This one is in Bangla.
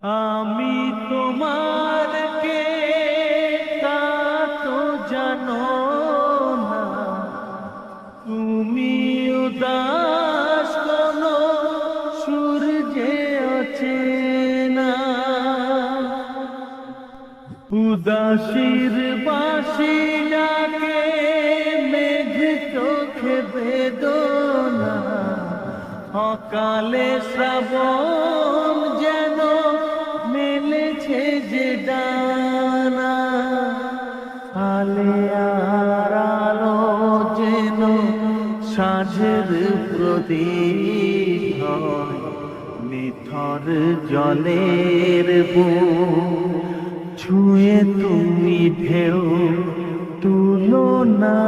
আমি তোমার কে তা তো জানো না, তুমি উদাস কোনো সূর্যে অচেনা। উদাসীর বাঁশি ডাকে মেঘ চোখে বেদনা, অকালে শ্রাবণ যেন মেলেছে যে ডানা। আলে আর আলো যেন সাঁঝের প্রদীপ হয়, নিথর জলের বুক ছুঁয়ে তুমি ঢেউ তুলো না।